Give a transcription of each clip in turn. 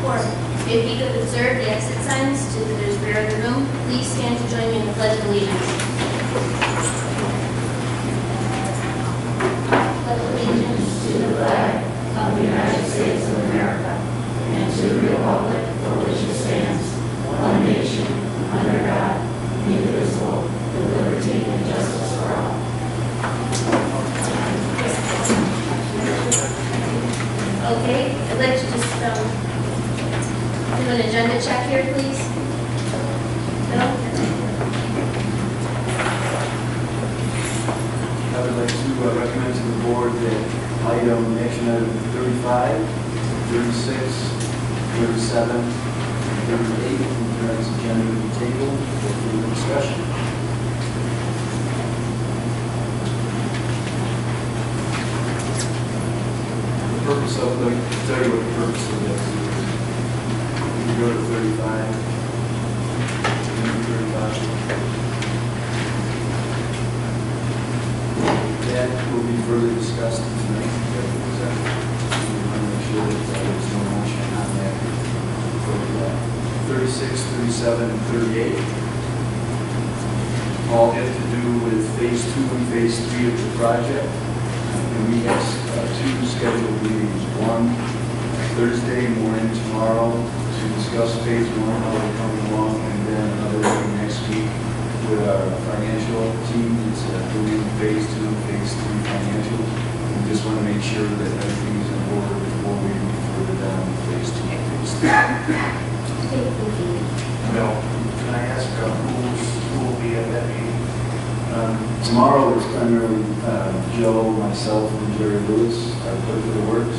form. If you could observe the exit signs to the rear of the room, please stand to join me in the Pledge of Allegiance. Pledge allegiance to the flag of the United States of America and to the republic for which it stands, one nation, under God, indivisible, with liberty and justice for all. Okay, I'd like to just do an agenda check here, please. Bill? I would like to recommend to the board that action item 35, 36, 37, 38 from tonight's agenda to be tabled for further discussion. The purpose of, let me tell you what the purpose of this is. You can go to 35, 35. That will be further discussed tonight. We want to make sure that there's no motion on that. 36, 37, and 38 all have to do with phase 2 and phase 3 of the project. And we have two scheduled meetings. One Thursday morning tomorrow to discuss phase 1, how we're coming along, and then another meeting next week with our financial team. It's doing phase 2 and phase 3 financials. We just want to make sure that everything is in order before we move further down to phase 2 and phase 3. Well, can I ask who will be at that meeting? Tomorrow is primarily Joe, myself, and Jerry Lewis, our clerk of the works,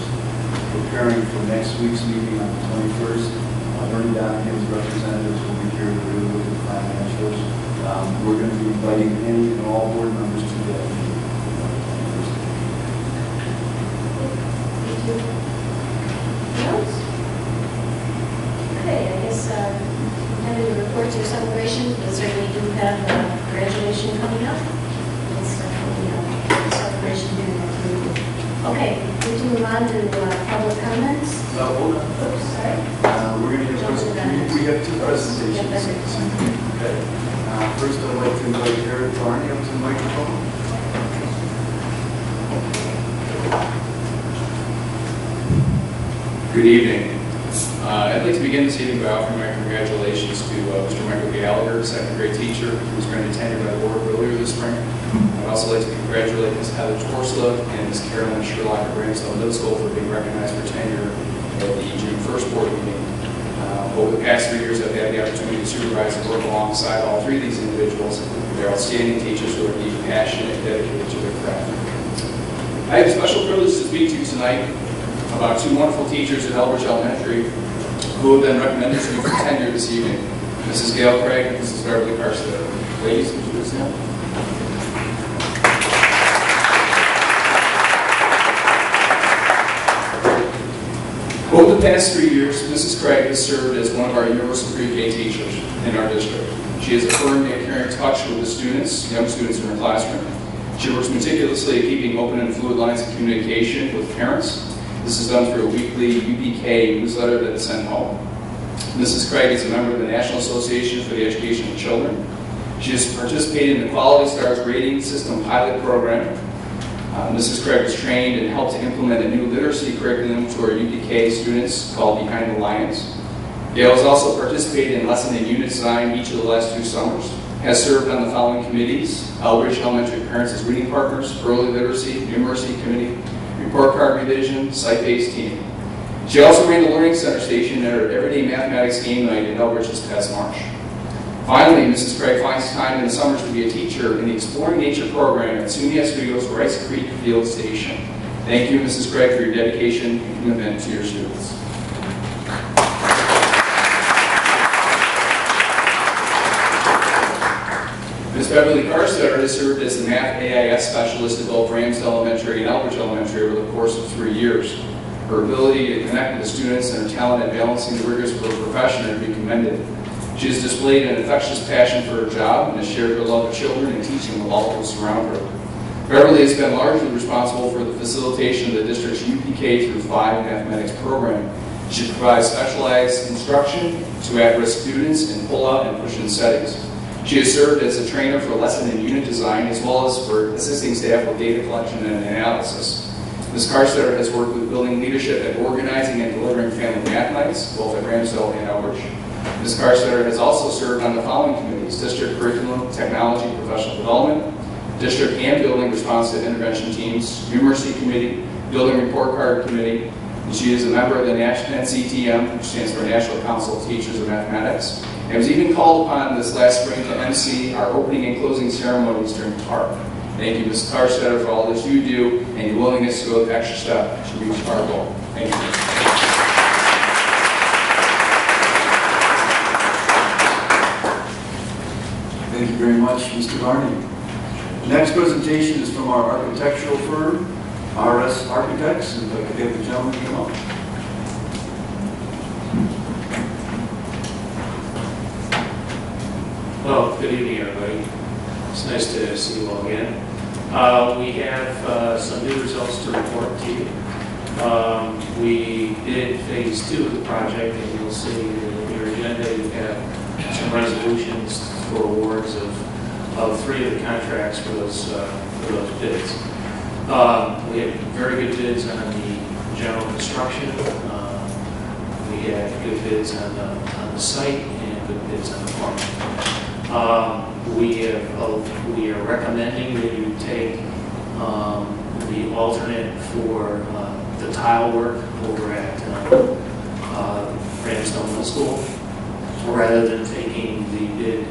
preparing for next week's meeting on the 21st. Bernie Donahue, representatives, will be here to really look at the financials. We're going to be inviting any and all board members to that meeting. Thank you. Else? Okay, I guess having to report to your celebration, but certainly do have graduation coming up. It's definitely a celebration here next week. Okay, we can move on to public comments. Hold on. Oops, sorry. We're going to have we have two presentations. Okay. First, I'd like to invite Eric Barney up to the microphone. Good evening. I'd like to begin this evening by offering my congratulations to Mr. Michael Gallagher, second grade teacher, who was granted tenure by the board earlier this spring. I'd also like to congratulate Ms. Heather Torsla and Ms. Carolyn Sherlock at Ramsdale Middle School for being recognized for tenure at the June 1st board meeting. Over the past 3 years, I've had the opportunity to supervise and work alongside all three of these individuals. They're outstanding teachers who are deep, passionate, and dedicated to their craft. I have a special privilege to speak to you tonight about two wonderful teachers at Elbridge Elementary who have been recommended to me for tenure this evening, Mrs. Gail Craig and Mrs. Beverly Carstead. Ladies, would you please stand? Over the past 3 years, Mrs. Craig has served as one of our universal pre-K teachers in our district. She has a firm and caring touch with the students, young students in her classroom. She works meticulously at keeping open and fluid lines of communication with parents. This is done through a weekly UPK newsletter that is sent home. Mrs. Craig is a member of the National Association for the Education of Children. She has participated in the Quality Stars Rating System pilot program. Mrs. Craig was trained and helped to implement a new literacy curriculum to our UPK students called Behind the Lines. Gail has also participated in lesson and unit design each of the last 2 summers, has served on the following committees: Elbridge Elementary Parents as Reading Partners, Early Literacy, Numeracy Committee, Report Card Revision, Site-Based Team. She also ran the Learning Center station at our Everyday Mathematics Game Night in Elbridge this past March. Finally, Mrs. Craig finds time in the summers to be a teacher in the Exploring Nature program at SUNY Oswego's Rice Creek Field Station. Thank you, Mrs. Craig, for your dedication and commitment to your students. Ms. Beverly Carstead has served as the Math AIS Specialist at both Ramsdale Elementary and Elbridge Elementary over the course of 3 years. Her ability to connect with the students and her talent at balancing the rigors of her profession are to be commended. She has displayed an infectious passion for her job and has shared her love of children and teaching with all who surround her. Beverly has been largely responsible for the facilitation of the district's UPK through 5 mathematics program. She provides specialized instruction to at-risk students in pull-out and push-in settings. She has served as a trainer for lesson and unit design, as well as for assisting staff with data collection and analysis. Ms. Carstetter has worked with building leadership at organizing and delivering family math nights, both at Ramsdale and Elbridge. Ms. Carstetter has also served on the following committees: District Curriculum, Technology, Professional Development, District and Building Response to Intervention Teams, Numeracy Committee, Building Report Card Committee, and she is a member of the NCTM, which stands for National Council of Teachers of Mathematics, and was even called upon this last spring to MC our opening and closing ceremonies during the park. Thank you, Ms. Carstetter, for all that you do and your willingness to go the extra step to reach our goal. Thank you. Thank you very much, Mr. Barney. The next presentation is from our architectural firm, RS Architects, and if I could have the gentleman come up. Well, good evening, everybody. It's nice to see you all again. We have some new results to report to you. We did phase 2 of the project, and you'll see in your agenda we have some resolutions for awards of 3 of the contracts for those bids. We had very good bids on the general construction. We had good bids on the site and good bids on the farm. We are recommending that you take the alternate for the tile work over at Ramsdale Middle School, rather than taking the bid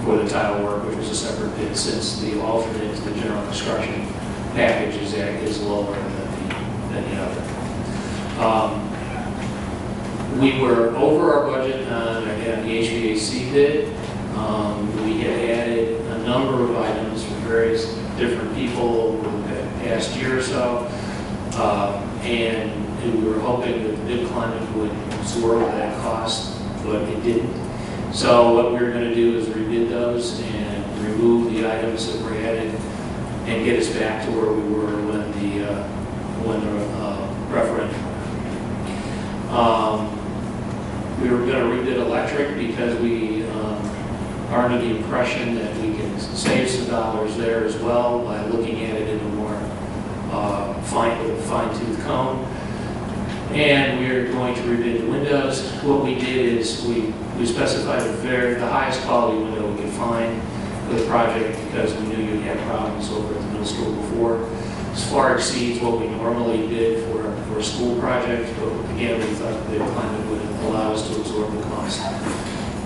for the tile work, which was a separate bid, since the alternate to the general construction package is lower than the other. We were over our budget on the HVAC bid. We had added a number of items from various different people over the past year or so, and we were hoping that the bid climate would absorb that cost, but it didn't. So what we're going to do is rebid those and remove the items that were added and get us back to where we were when the referendum. We were going to rebid electric because we are under the impression that we can save some dollars there as well by looking at it in a more fine-tooth comb. And we are going to rebid the windows. What we did is we specified the highest quality window we could find for the project, because we knew you'd have problems over at the middle school before. This far exceeds what we normally did for a school project, but again, we thought the climate would allow us to absorb the cost.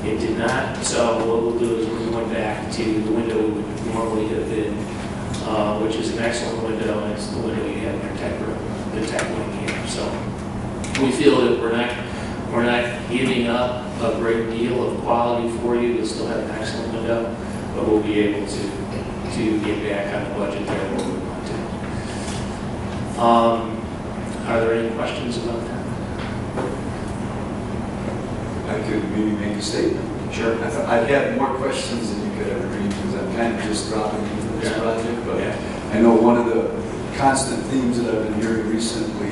It did not, so what we'll do is we're going back to the window we would normally have bid, which is an excellent window, and it's the window you have in your tech room, the tech wing here. So we feel that we're not giving up a great deal of quality for you. We'll still have an excellent window, but we'll be able to get back on the budget there where we want to. Are there any questions about that? I could maybe make a statement. Sure. I've had more questions than you could ever read, because I'm kind of just dropping into this project. But Yeah. I know one of the constant themes that I've been hearing recently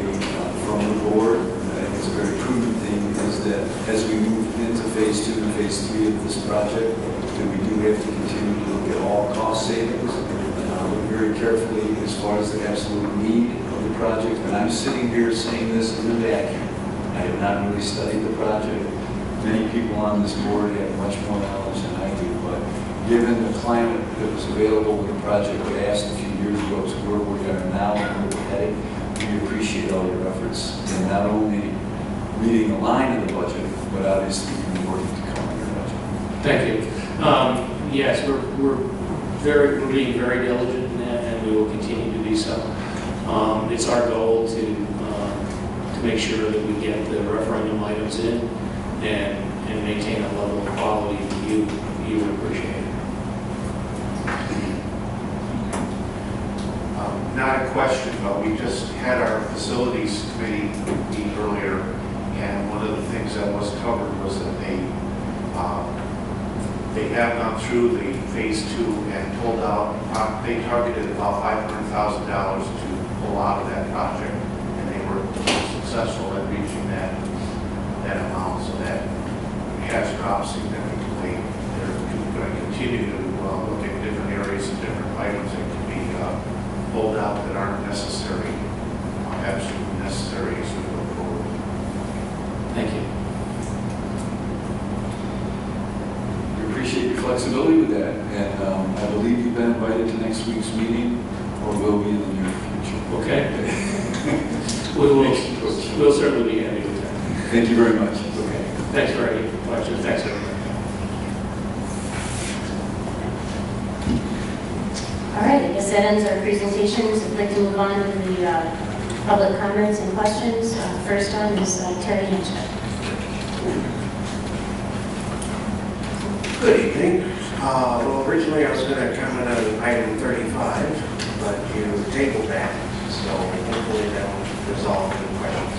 from the board, and I think it's a very prudent thing, is that as we move into phase 2 and phase 3 of this project, that we do have to continue to look at all cost savings, look very carefully as far as the absolute need of the project. And I'm sitting here saying this in a vacuum. I have not really studied the project. Many people on this board have much more knowledge than I do, but given the climate that was available when the project was asked a few years ago to where we are now and where we're heading, we appreciate all your efforts in not only meeting the line of the budget, but obviously even working to come on your budget. Thank you. Yes, we're being very diligent in that, and we will continue to be so. It's our goal to make sure that we get the referendum items in and maintain a level of quality that you would appreciate. Not a question, but we just had our facilities committee meet earlier, and one of the things that was covered was that they have gone through the phase 2 and pulled out, they targeted about $500,000 to pull out of that project, and they were successful at reaching that significantly. They're going to continue to look at different areas and different items that can be pulled out that aren't necessary, absolutely necessary as we go forward. Thank you. We appreciate your flexibility with that, and I believe you've been invited to next week's meeting, or will be in the near future. Okay. We'll certainly be happy with that. Thank you very much. Okay. Thanks for any questions. Thanks, everyone. All right, I guess that ends our presentations. I'd like to move on to the public comments and questions. First on is Terry Hanchett. Good evening. Well, originally I was going to comment on item 35, but you tabled that, so hopefully that will resolve any questions.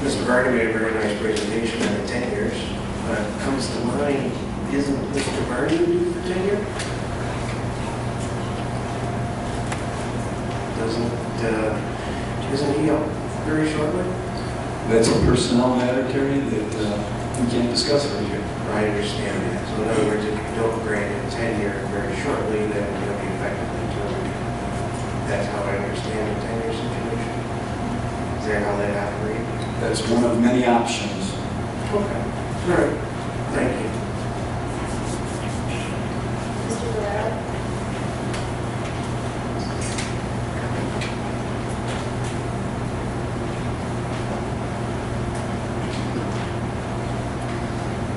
Mr. Varney made a very nice presentation on the 10 years, but it comes to mind, isn't Mr. Varney due for 10 isn't he up very shortly? That's a personnel matter, Terry, that we can't discuss right here. I understand that. So in other words, if you don't grant a tenure very shortly, then he'll be effectively terminated. That's how I understand the tenure situation. Is that how that operates? That's one of many options. Okay. All right. Thank you. Mr. Valero?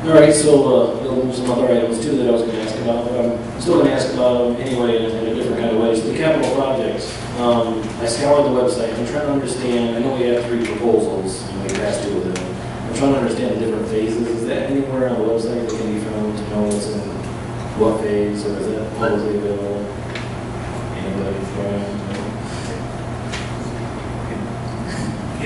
All right, so there'll move some other items too that I was going to ask about, but I'm still going to ask about them anyway in a different kind of way. So the capital projects, I scoured the website. I'm trying to understand, I know we have 3 proposals and we passed 2 of them. I'm trying to understand the different phases. Is that anywhere on the website that can be found to know what's in what phase, or is that publicly available? Anybody from?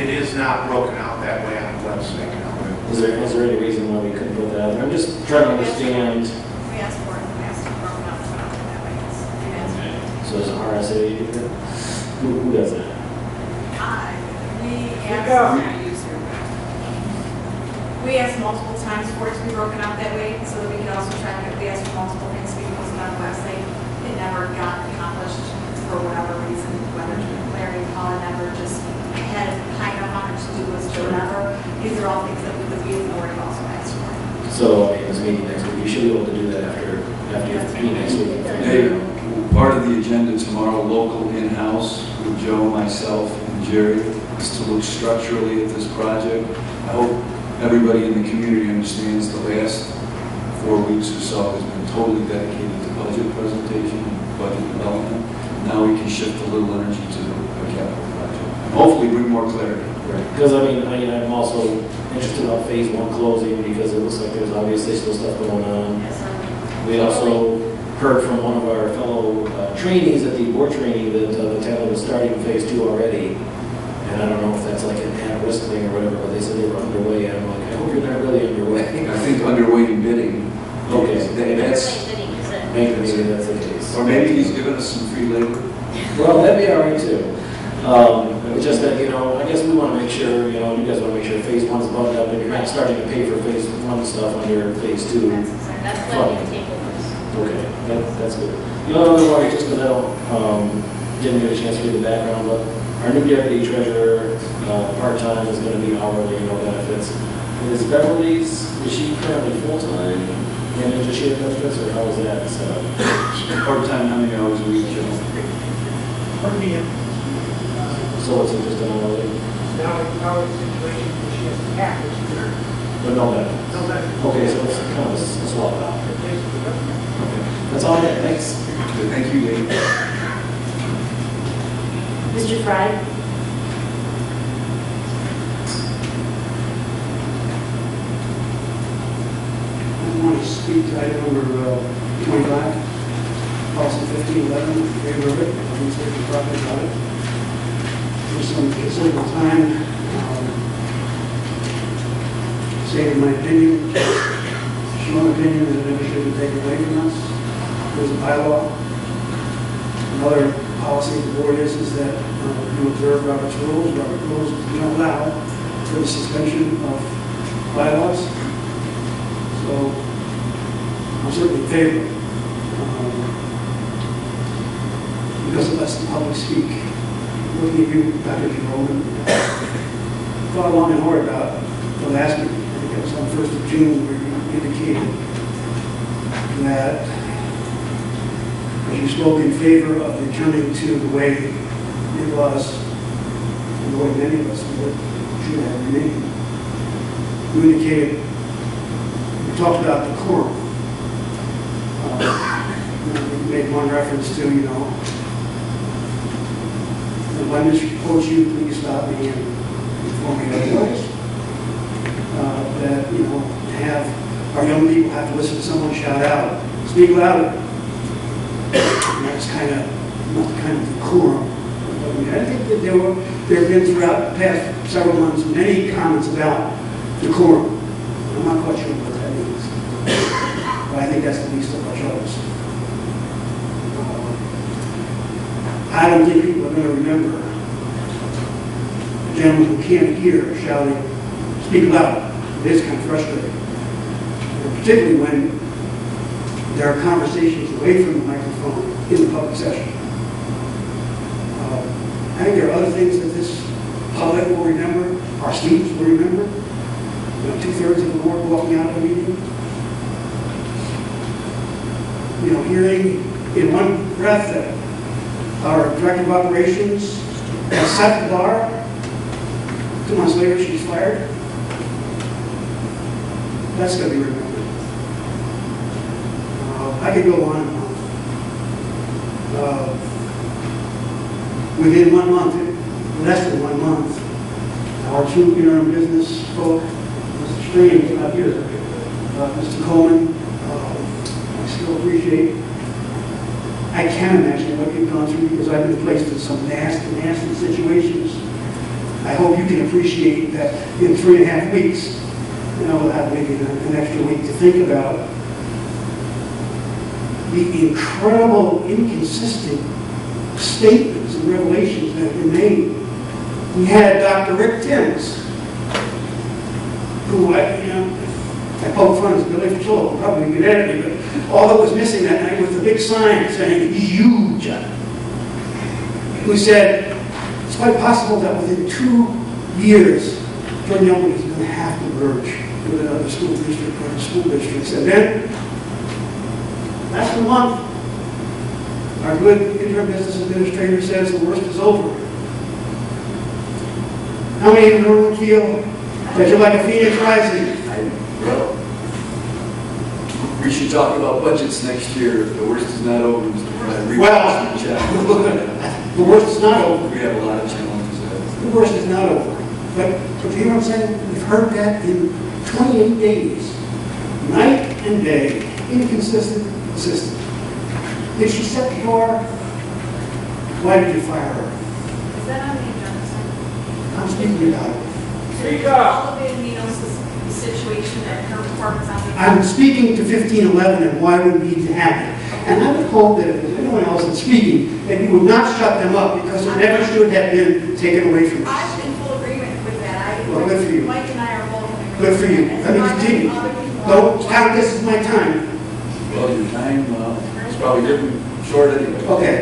It is not broken out that way on the website. No. Is there any reason why we couldn't put that out there? I'm just trying to understand. We asked for it, we asked to broken out that way. So there's an RSA here? Who does that? We asked multiple times for it to be broken out that way, so that we could also try to, we asked for multiple things to be posted on the website. It never got accomplished for whatever reason, whether Larry and Paul never just had high enough on their to-do list or whatever. These are all things that we as an already also asked for. So, I mean, this meeting next week, you should be able to do that after your meeting next week. Hey, part of the agenda tomorrow, local in-house, with Joe, myself, and Jerry, is to look structurally at this project. I hope everybody in the community understands the last 4 weeks or so has been totally dedicated to budget presentation and budget development. Now we can shift a little energy to a capital project. And hopefully bring more clarity. Right. Because, I mean, I'm also interested about phase 1 closing because it looks like there's obviously still stuff going on. We also heard from one of our fellow trainees at the board training that the town was starting phase 2 already. And I don't know if that's like an at-risk thing or whatever, but they said they were underway. And I'm like, I hope you're not really underway. I think underway in bidding. Okay. That's, maybe that's the case. or maybe he's given us some free labor. Well, that'd be all right too. It's just that, I guess we want to make sure, you guys want to make sure phase 1's buttoned up and you're not starting to pay for phase 1 stuff under phase 2. That's what the table was. Okay, that's good. The other one, just because I didn't get a chance to read the background, but our new deputy treasurer, part-time, is going to be hourly, benefits. Is Beverly's, is she currently full-time? And does she have benefits, or how is that set up? Part-time, how many hours a week, Joe? So it's just an hourly? Now it's a situation where she has to act, which is her. But no benefits? No benefits. Okay, so it's kind of a swap out. Okay, that's all I have, thanks. Good, thank you, Dave. Mr. Fry? I want to speak to item number 25, policy 1511, in favor of it, please take the property on it. For some considerable time, stated my opinion, strong opinion that it never should be taken away from us. There's a bylaw. Another policy of the board is that you observe Robert's rules. Robert rules do not allow for the suspension of bylaws. So I'm certainly in favor. Because it lets the public speak. Looking at you, Dr. Jerome, thought long and hard about the last meeting. I think it was on 1st of June where you indicated that as you spoke in favor of returning to the way it was, and the way many of us should have remained. You indicated, you talked about the quorum. You made one reference to, and if I misquote you, please stop me and inform me otherwise. That, have our young people have to listen to someone shout out, speak louder. And that's kind of decorum. I think that there have been throughout the past several months many comments about decorum. I'm not quite sure what that means. But I think that's the least of our troubles. I don't think people are going to remember a gentleman who can't hear shouting, speak loud. It is kind of frustrating. And particularly when there are conversations away from the microphone in the public session. I think there are other things that this public will remember, our students will remember. 2/3 of the board walking out of a meeting. Hearing in one breath that our director of operations has set the bar. 2 months later, she's fired. That's going to be remembered. I could go on and on. Within 1 month, less than 1 month, our 2 interim business folk, Mr. Strange, not here, Mr. Coleman, I still appreciate. I can't imagine what you've gone through because I've been placed in some nasty situations. I hope you can appreciate that in 3.5 weeks, we'll have maybe an extra week to think about the incredible, inconsistent statements and revelations that have been made. We had Dr. Rick Timms, who I poke fun as Billy Fitzgerald, probably good at me, but all that was missing that night was the big sign saying, huge, who said, it's quite possible that within 2 years, Jordan Youngwood is going to have to merge with another school district or school districts. And then, last month, our good interim business administrator says the worst is over. How many of you feel that you're like a phoenix rising? Well, we should talk about budgets next year. The worst is not over, Mr. President. Well, the worst is not over. We have a lot of challenges ahead. The worst is not over. But you know what I'm saying? We've heard that in 28 days, night and day, inconsistent, consistent. Did she set the bar? Why did you fire her? Is that on the agenda, sir? I'm speaking about it. Speak up. Elevated Minos' situation that her department's on the agenda. I'm speaking to 1511 and why we need to have it. And I would hope that if there's anyone else that's speaking, that you would not shut them up because it never should have been taken away from us. I'm in full agreement with that. Well, good for you. Mike and I are both in agreement. Good for you. Let me continue. Don't count this as my time. Well, your time is probably getting short anyway. Okay.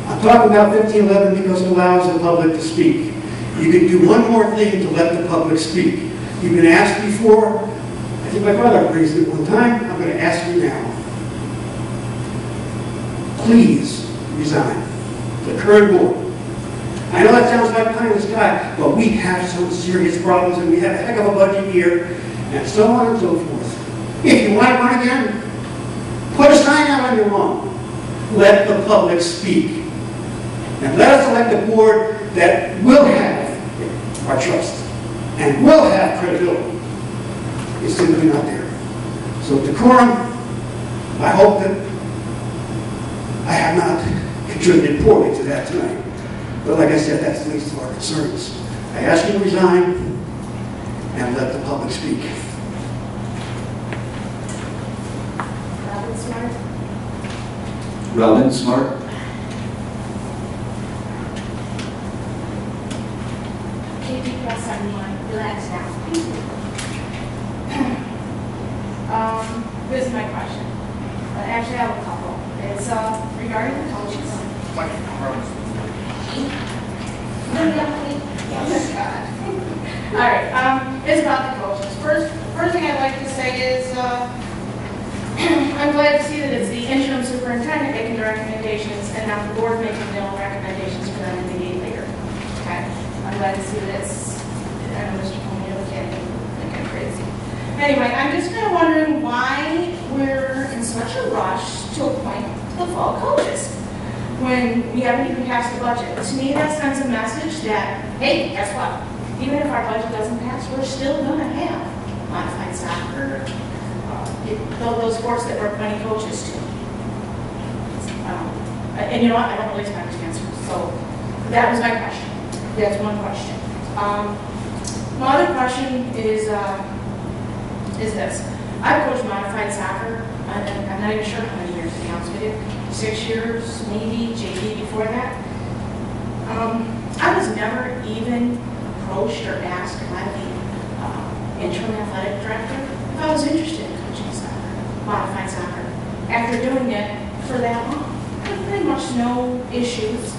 I'm talking about 1511 because it allows the public to speak. You can do one more thing to let the public speak. You've been asked before. I think my brother raised it one time. I'm going to ask you now. Please resign. The current board. I know that sounds like pie in the sky, but we have some serious problems and we have a heck of a budget here, and so on and so forth. If you want to run again, put a sign out on your lawn. Let the public speak. And let us elect a board that will have our trust and will have credibility. It's simply not there. So decorum, I hope that I have not contributed poorly to that tonight. But like I said, that's the least of our concerns. I ask you to resign and let the public speak. Robin Smart? Robin Smart. JP Press on one. Relax now. This is my question. Actually, I have a couple. It's regarding the coaches. All right. It's about the coaches. First thing I'd like to say is I'm glad to see that it's the interim superintendent making the recommendations and not the board making the own recommendations for them to be later. Okay. I'm glad to see that it's. I know Mr. Comey was getting crazy. Anyway, I'm just kind of wondering why we're in such a rush to appoint the fall coaches when we haven't even passed the budget. To me, that sends a message that, hey, guess what? Even if our budget doesn't pass, we're still going to have modified soccer, those sports that we're appointing coaches to. And you know what? I don't really expect an answer. So that was my question. That's one question. My other question is this. I've coached modified soccer. I'm not even sure how many years, to be honest with you. 6 years, maybe, JV before that. I was never even approached or asked by the interim athletic director if I was interested in coaching soccer, modified soccer. After doing it for that long, I had pretty much no issues.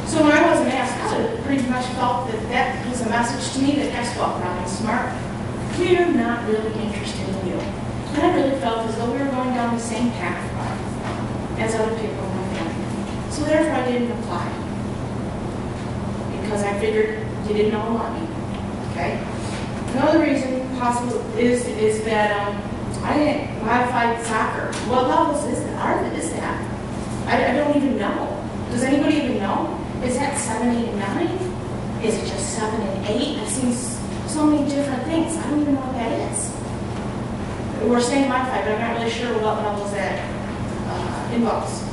So when I wasn't asked, I pretty much felt that that was a message to me that, guess what, Robin Smart, we're not really interested in you. And I really felt as though we were going down the same path as other people in my family. So therefore I didn't apply. Because I figured you didn't know about me. Okay? Another reason possible is that I didn't modify soccer. What levels is that? Is that? I don't even know. Does anybody even know? Is that 7, 8, and 9? Is it just 7 and 8? I've seen so many different things. I don't even know what that is. We're saying modified, but I'm not really sure what levels that involves.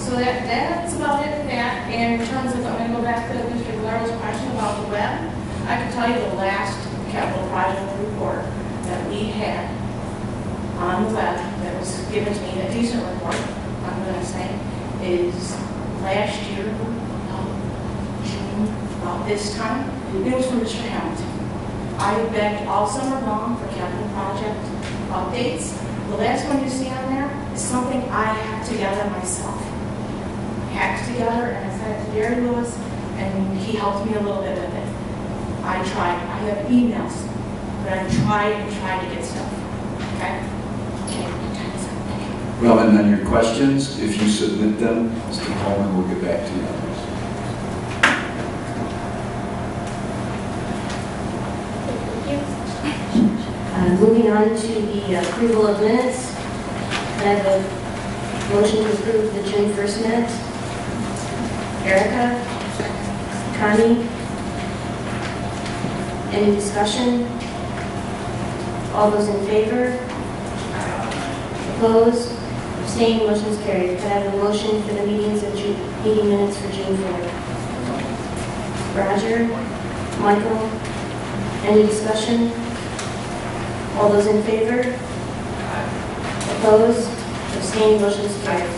So that's about it. And in terms of, I'm going to go back to Mr. Valera's question about the web. I can tell you the last capital project report that we had on the web that was given to me, a decent report, I'm going to say, is last year, June, about this time. It was from Mr. Hamilton. I begged all summer long for capital project updates. The last one you see on there is something I hacked together myself. Hacked together, and I sent it to Gary Lewis, and he helped me a little bit with it. I tried. I have emails, but I tried to get stuff. Okay? Well, and then your questions, if you submit them, Mr. Coleman will get back to you. Moving on to the approval of minutes. I have a motion to approve the June 1st minutes. Erica? Connie? Any discussion? All those in favor? Opposed? Abstained? Motion is carried. Can I have a motion for the meeting minutes for June 4th? Roger? Michael? Any discussion? All those in favor? Opposed? Abstained? Motion is carried.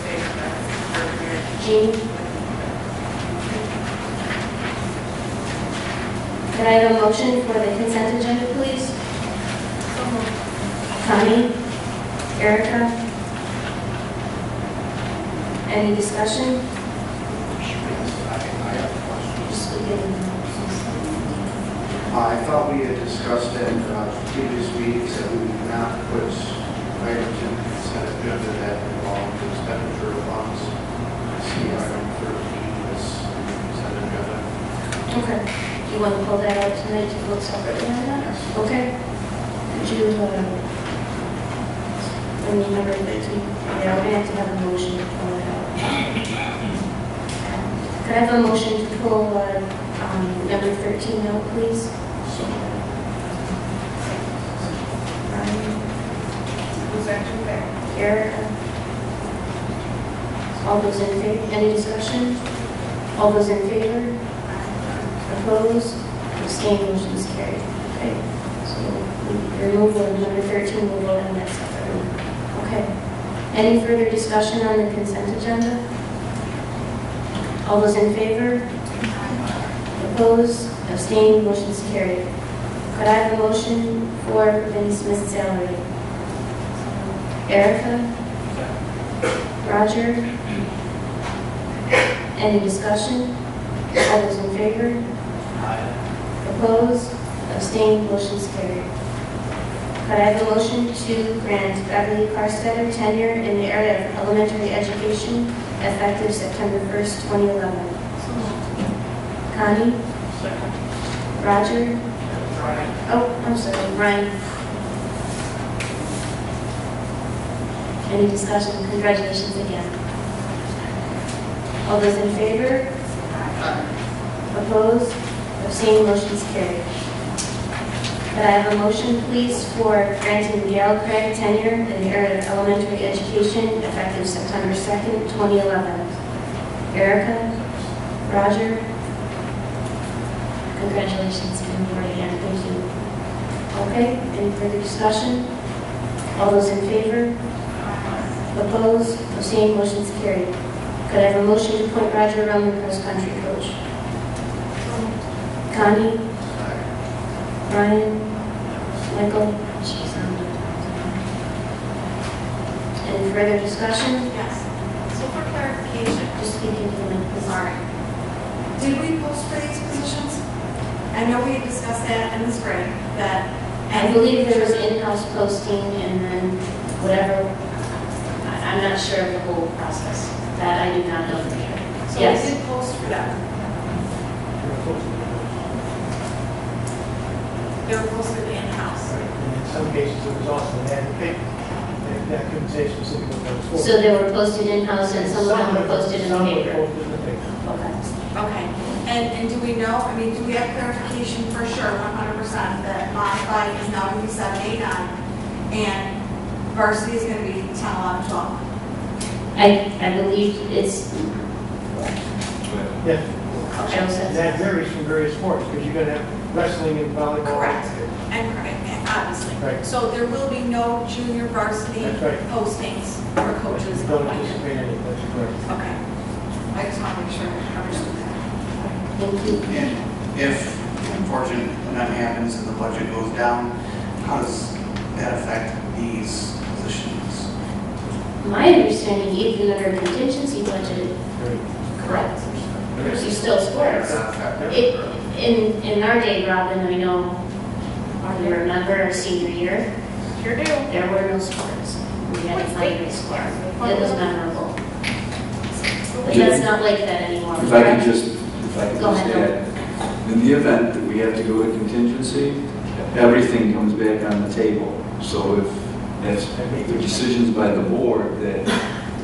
Jean? Can I have a motion for the consent agenda, please? Connie? Erica? Any discussion? I thought we had discussed in previous meetings that we would not put items in consent agenda that involved expenditure of funds. See item 13 is consent agenda. Okay. Do you want to pull that out tonight to look separately on that? Yes. Okay. Could you, number 13? Yeah, we're going to have to have a motion to pull it out. Could I have a motion to pull number 13 out, please? Who's actually there? Erica? All those in favor? Any discussion? All those in favor? Opposed? Abstained? Motion is carried. Okay. So the removal of number 13 will vote on that separately. Okay. Any further discussion on the consent agenda? All those in favor? Opposed? Abstained? Motion is carried. Could I have a motion for Vinnie Smith's salary? Erica? Roger? Any discussion? All those in favor? Opposed? Abstained? Motion is carried. Could I have a motion to grant Beverly Carstetter tenure in the area of elementary education effective September 1st, 2011? Connie? Roger? Oh, I'm sorry, Ryan. Any discussion? Congratulations again. All those in favor? Opposed? Abstained? Motion is carried. Could I have a motion, please, for granting Gail Craig tenure in the area of elementary education effective September 2nd, 2011? Erica? Roger? Congratulations, good board again, thank you. Okay, any further discussion? All those in favor? Opposed? Abstained? Motion is carried. Could I have a motion to appoint Roger Roman cross-country coach? Connie? Ryan? Michael? Any further discussion? Yes. So for clarification, Just speak into the mic, please. sorry. Did we post for these positions? I know we had discussed that in the spring, that. I believe there was in-house posting and then whatever, I'm not sure of the whole process. That I do not know for sure. So Yes. we did post for them. They were posted in-house. In some cases, it was also an advocate, and that couldn't say specifically what it was for. So they were posted in-house and some of them were posted in the Some were paper? posted in the paper. Okay. Okay. And do we know, I mean, do we have clarification for sure, 100%, that modified is now going to be 7, 8, 9, and varsity is going to be 10, 11, 12? I believe it's, Yeah, Joe says. and that varies from various sports, because you're going to have wrestling and volleyball. Correct. And obviously. Right. So there will be no junior varsity That's right. postings for coaches Don't appointed. anticipate any, that's correct. Okay. I just want to make sure I understood that. Thank you. And if the unfortunate event happens and the budget goes down, how does that affect these positions? My understanding, even under contingency budget, correct? You still sports. In our day, Robin, I know, you remember our senior year, Sure do. there were no sports. We had to find a sport. It was memorable. But that's not like that anymore. If I could correct? just Go ahead. add, in the event that we have to go to contingency, everything comes back on the table. So if that's the decisions by the board that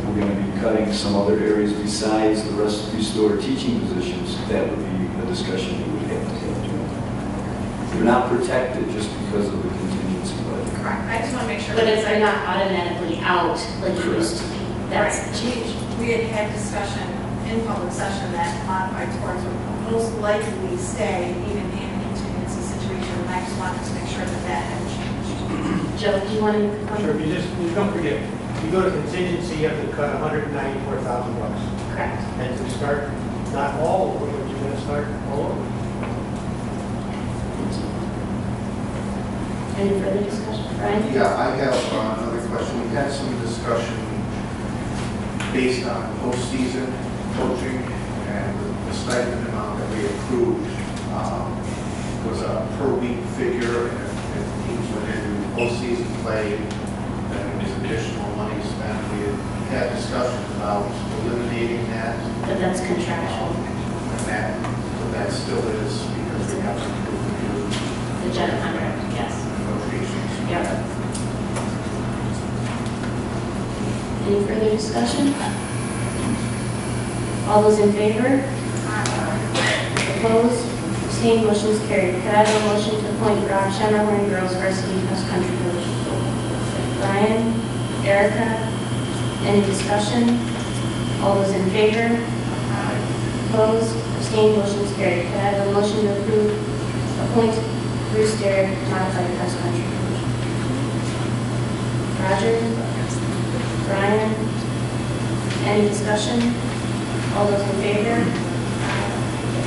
we're going to be cutting some other areas besides the restored teaching positions, that would be a discussion we would have to have. They're not protected just because of the contingency budget. Correct. I just want to make sure. But if they're not automatically out like it used to be, that's the change. We had had discussion in public session that modified sports would most likely stay even in a contingency situation, and I just wanted to make sure that that had changed. Joe, do you want to make a Sure, comment? you don't forget, you go to contingency, you have to cut $194,000. Correct. And to start, not all over, but you're going to start all over. Any further discussion? Brian? Yeah, I have another question. We had some discussion based on postseason coaching, and the stipend amount that we approved was a per week figure, and if teams went into postseason play, then there was additional money spent. We had discussions about eliminating that, But that's contractual, and that still is because we have to approve the general contract, yes. the negotiations. Yep. Any further discussion? All those in favor? Opposed? Abstained? Motion is carried. Could I have a motion to appoint Rob Schemerling girls varsity cross country coach? Brian? Erica? Any discussion? All those in favor? Opposed? Abstained? Motion is carried. Could I have a motion to appoint Bruce Derrick modified cross country coach? Roger? Brian? Any discussion? All those in favor?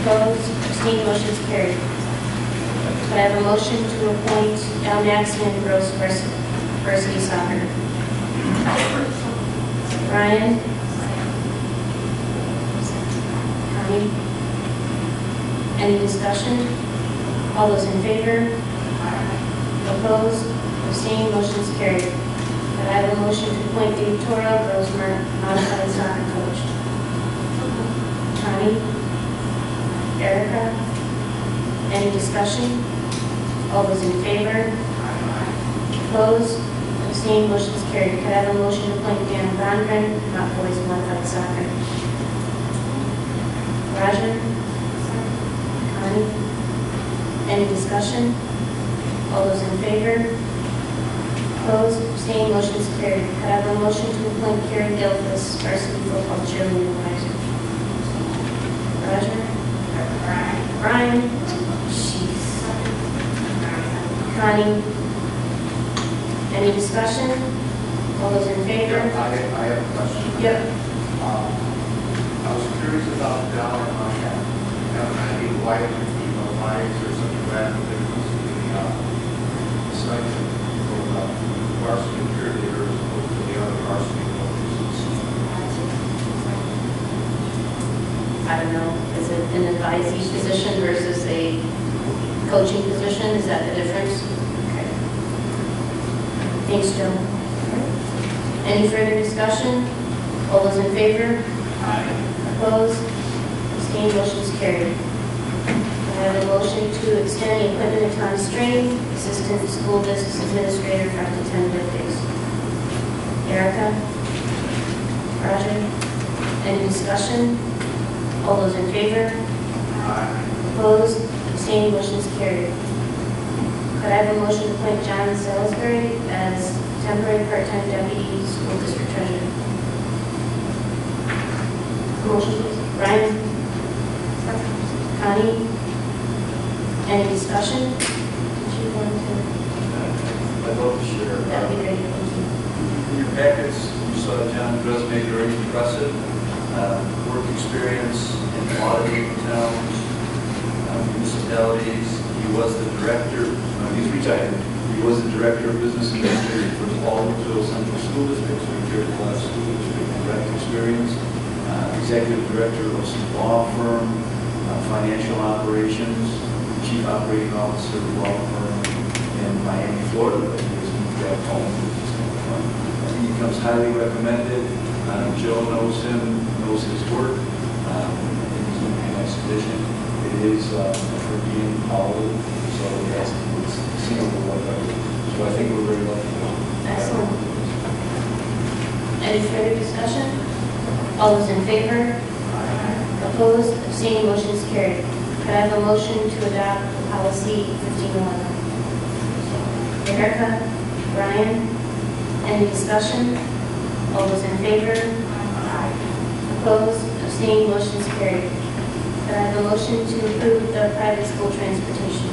Opposed? Abstained? Motion is carried. Could I have a motion to appoint Al Maxian girls varsity soccer? Ryan? Connie? Any discussion? All those in favor? Opposed? Abstained? Motion is carried. Could I have a motion to appoint Dave Toro, girls modified soccer coach? Connie? Erica? Any discussion? All those in favor? Opposed? Abstained? Motion is carried. Could I have a motion to appoint Dan Bondren, not boys modified soccer? Roger? Connie? Any discussion? All those in favor? Opposed? Abstained? Motion is carried. Could I have a motion to appoint Carrie Gilfus, varsity football cheerleading advisor? Roger? Brian? Jeez. Connie? Any discussion? All those in favor? I have a question. Yep. I was curious about the dollar amount. Have an idea why is there such a radical difference in the stipend for varsity cheerleaders as opposed to the other varsity coaches? I don't know. Is it an advisee position versus a coaching position? Is that the difference? Okay. Thanks, Joe. Any further discussion? All those in favor? Opposed? Abstained? Motion is carried. I have a motion to extend the appointment of Tom Strain, Assistant School Business Administrator, for up to 10 workdays. Erica? Roger? Any discussion? All those in favor? Opposed? Abstained? Motion is carried. Could I have a motion to appoint John Salisbury as temporary part-time deputy school district treasurer? Motion, please. Ryan? Connie? Any discussion? Did you want to? I'd love to share. That'd be great. Thank you. In your packets, you saw John's resume, very impressive. Work experience in auditing towns, municipalities. He was the director, he's retired. He was the director of business administration for the Baldwinsville Central School District, so he carried a lot of school district and direct experience. Executive director of some law firm, financial operations, chief operating officer of a law firm in Miami, Florida, but he has moved back home. He becomes highly recommended. Joe knows him, knows his work, and he's doing a nice addition. It is for being Hollywood, so it's Singapore, whatever. So I think we're very lucky. Excellent. Any further discussion? All those in favor? Opposed? Abstained? Motion is carried. Could I have a motion to adopt policy 1511? Erica? Brian? Any discussion? All those in favor? Opposed? Abstained? Motion is carried. Could I have a motion to approve the private school transportation?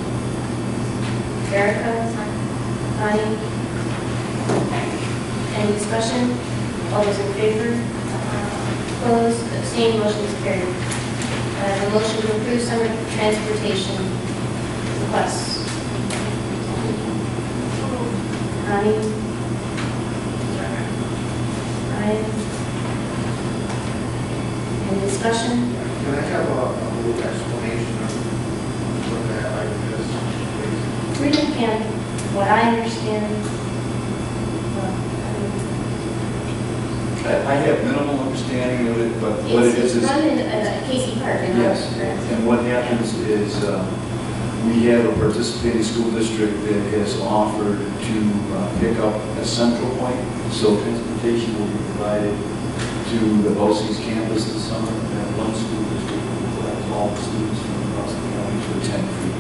Erica? Connie? Any discussion? All those in favor? Opposed? Abstained? Motion is carried. I have a motion to approve summer transportation requests. Connie? Ryan? Any discussion? Can I have a little explanation of what that item is, please? Really can't, what I understand, I have minimal understanding of it, but what it it's is. run in Casey Park. in Yes, Oxford. and what happens is we have a participating school district that has offered to pick up a central point, so transportation will be provided to the BOCES campus this summer, and one school district will collect all the students from across the county to attend free.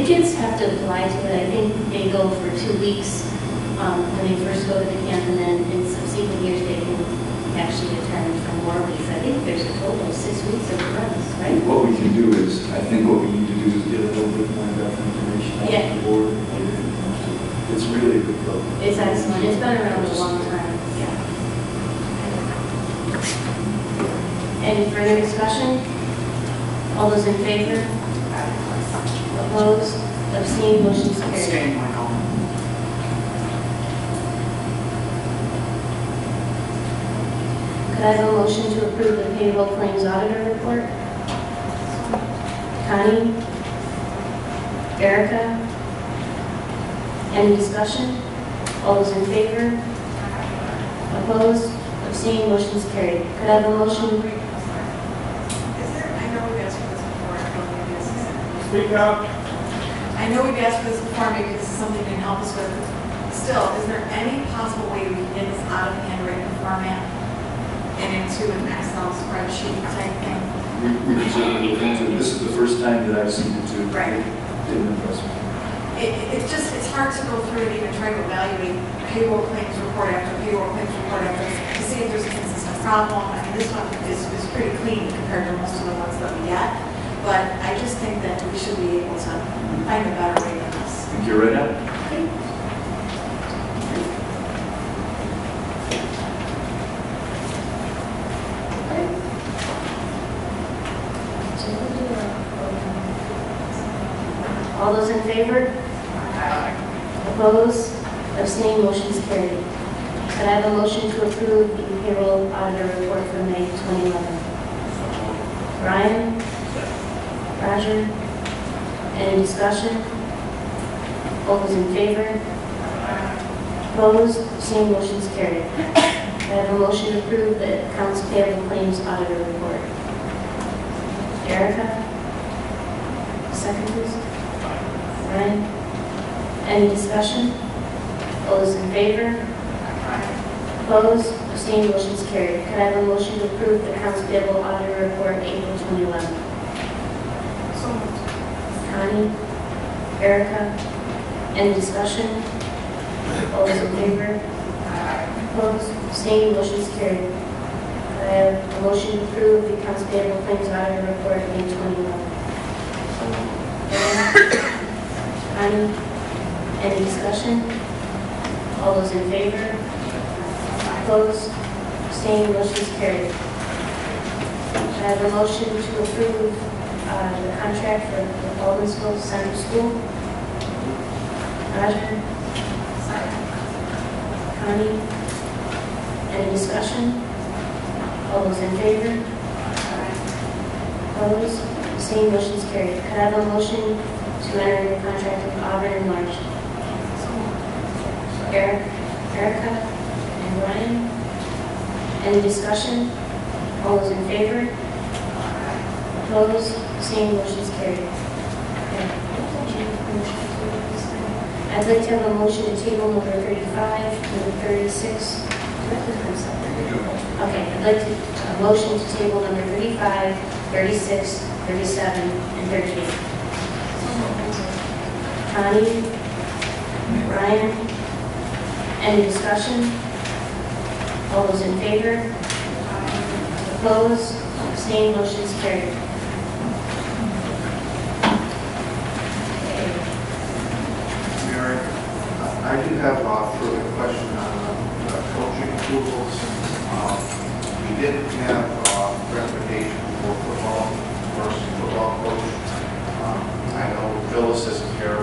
The kids have to apply to it. I think they go for 2 weeks when they first go to the camp, and then in subsequent years they can actually attend for more weeks. I think there's a total of 6 weeks of runs, right? What we can do is, I think what we need to do is get a little bit more in-depth information out Yeah. on the board. It's really a good program. It's excellent. It's been around a long time. Yeah. Any further discussion? All those in favor? Opposed? Abstained? Motion is carried. Abstain, Michael. Could I have a motion to approve the payroll claims auditor report? Connie? Erica? Any discussion? All those in favor? Opposed? Abstained? Motion is carried. Could I have a motion? Is there, I know we've asked for this before, I don't know if this is. Speak up. I know we've asked for this before, maybe this is something you can help us with. Still, is there any possible way we can get this out of handwritten format and into an Excel spreadsheet type thing? We can certainly look into it. This is the first time that I've seen it too. Right. Didn't impress me. It's hard to go through and even try to evaluate payroll claims report after payroll claims report after to see if there's a consistent problem. I mean, this one is pretty clean compared to most of the ones that we get. But I just think that we should be able to find a better way than this. Think you're right now? All those in favor? Opposed? Abstained? Motion is carried. Could I have a motion to approve the payroll auditor report for May 2011? Brian? Roger? Any discussion? All those in favor? Opposed? Abstained? Motion is carried. Could I have a motion to approve the accounts payable claims auditor report? Erica? Second, please. Ryan? Any discussion? All those in favor? Opposed? Abstained? Motion is carried. Could I have a motion to approve the accounts payable auditor report April 2011? So moved. Connie? Erica? Any discussion? All those in favor? Opposed? Abstained? Motion is carried. Could I have a motion to approve the accounts payable claims auditor report May 2011? Connie? Any discussion? All those in favor? Opposed? Abstained? Motion is carried. I have a motion to approve the contract for the Baldwinsville Central School. Roger? Connie? Any discussion? All those in favor? Opposed? Abstained? Motion is carried. Could I have a motion to enter into contract with Auburn and March? Erica and Ryan? Any discussion? All those in favor? Opposed? Abstained? Motion is carried. I'd like to have a motion to table number 35, number 36. Okay, I'd like to a motion to table number 35, 36, 37, and 38. Connie? Ryan? Any discussion? All those in favor? Opposed? Abstained? Motion is carried. Mayor, I do have a further question on coaching approvals. We did have recommendation for football, varsity football coach. I know Phyllis isn't here.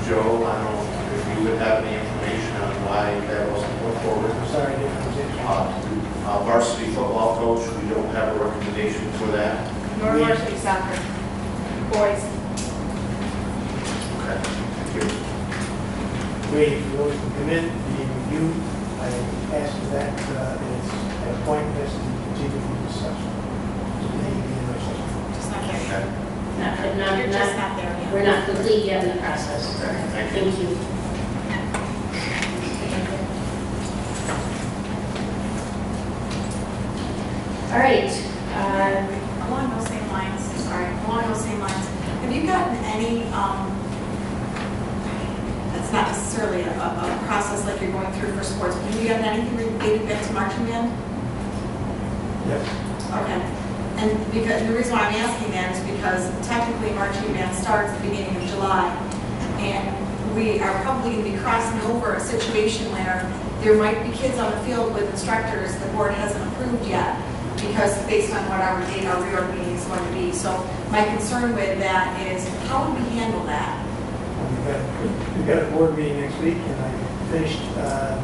Joe, I don't know if you would have any information on why that wasn't put forward. Sorry, different position. Varsity football coach, we don't have a recommendation for that. Nor varsity soccer. Boys. Okay, thank you. Waiting for those to come in, being reviewed. I ask that it's at a point this to continue the discussion. Just not there yet. Okay. You're just not there yet. We're not complete yet in the process. Thank you. Thank you. All right. Along those same lines, have you gotten any, it's not necessarily a process like you're going through for sports, but have you gotten anything related back to marching band? Yes. Okay. And because the reason why I'm asking that is because technically marching band starts at the beginning of July, and we are probably going to be crossing over a situation where there might be kids on the field with instructors the board hasn't approved yet, because based on what our date, our reorg meeting is going to be. So my concern with that is, how would we handle that? We've got a board meeting next week, and I finished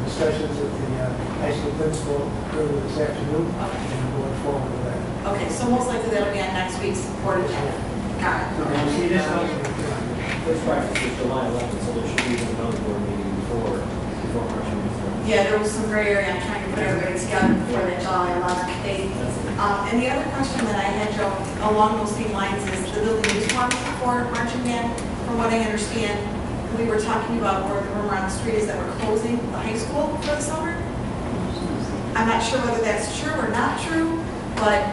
discussions with the high school principal earlier this afternoon, and we're going forward with that. Okay, so most likely that'll be on next week's board agenda. Got it. See, this house, First practice is July 11th, so there should be another board meeting before March 11th. Yeah, there was some gray area. I'm trying to put everybody together before that July 11th date. And the other question that I had, Joe, along those same lines is the building use forms for marching band. From what I understand, we were talking about, or the rumor on the street is that we're closing the high school for the summer. I'm not sure whether that's true or not true, but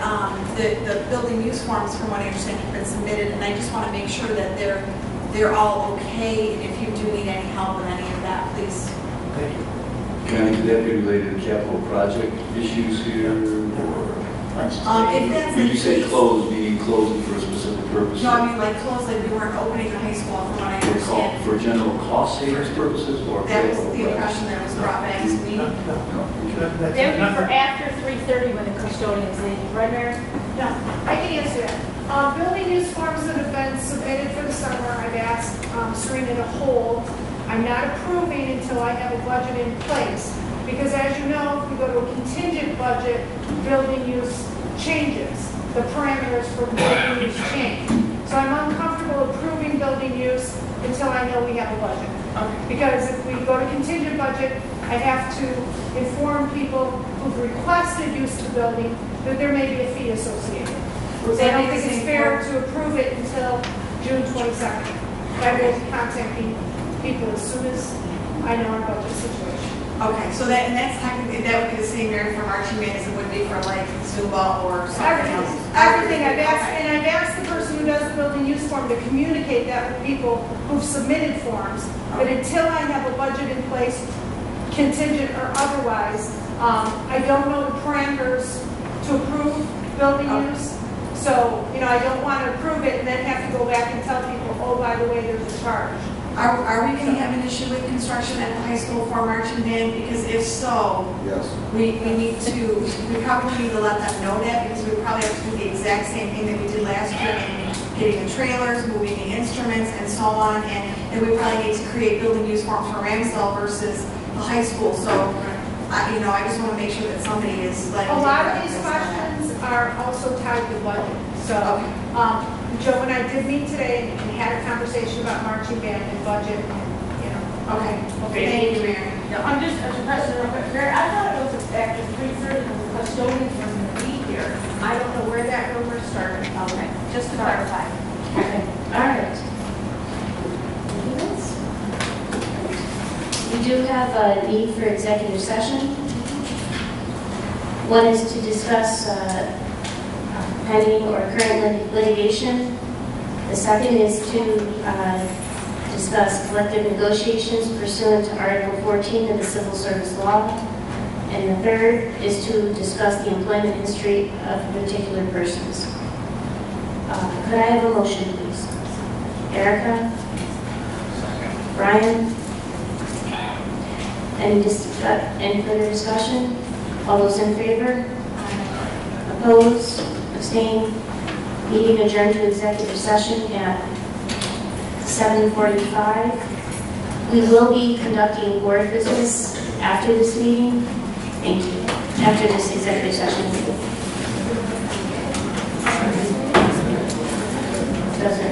the building use forms, from what I understand, have been submitted, and I just want to make sure that they're all okay. And if you do need any help with any of that, please. thank you. Connie, could that be related to capital project issues here? If that's When the you say case- closed, meaning closing for a specific purpose? No, I mean like close, like we weren't opening the high school, from what I understand. For general cost savings purposes or? That was capital the projects? impression that was brought back to me. That's They would be not- for after 3:30 when the custodians leave, right, Mayor? No, I can answer that. Building use forms that have been submitted for the summer, I've asked Serena to hold. I'm not approving until I have a budget in place. Because as you know, if we go to a contingent budget, building use changes. The parameters for building use change. So I'm uncomfortable approving building use until I know we have a budget. Because if we go to contingent budget, I have to inform people who've requested use of the building that there may be a fee associated. So I don't think it's fair to approve it until June 22nd. I will be contacting people as soon as I know about the situation. Okay, so that's technically, that would be the same area for marching band as it would be for like Zumba or something else? Everything. I've asked, Okay. and I've asked the person who does the building use form to communicate that with people who've submitted forms, that until I have a budget in place, contingent or otherwise, I don't know the parameters to approve building use. So, I don't want to approve it and then have to go back and tell people, oh, by the way, there's a charge. Are we going to have an issue with construction at the high school for marching band? Because if so, Yes. we probably need to let them know that, because we probably have to do the exact same thing that we did last year, in getting the trailers, moving the instruments, and so on, and we probably need to create building use forms for Ramsdale versus the high school. So, I just want to make sure that somebody is letting. A lot of these questions are also tied to budget. So, Joe and I did meet today and had a conversation about marching band and budget, Okay. Thank you, Mary. I'm just, as a president, real quick, Mayor, I thought it was after 3:30 when the custodians were going to be here. I don't know where that rumor started. Okay, just to clarify. Okay, all right. We do have a need for executive session. One is to discuss pending or current litigation. The second is to discuss collective negotiations pursuant to Article 14 of the Civil Service Law. And the third is to discuss the employment history of particular persons. Could I have a motion, please? Erica? Brian? Any further discussion? All those in favor? Opposed? Abstained? Meeting adjourned to executive session at 7:45. We will be conducting board business after this meeting. Thank you. After this executive session. Doesn't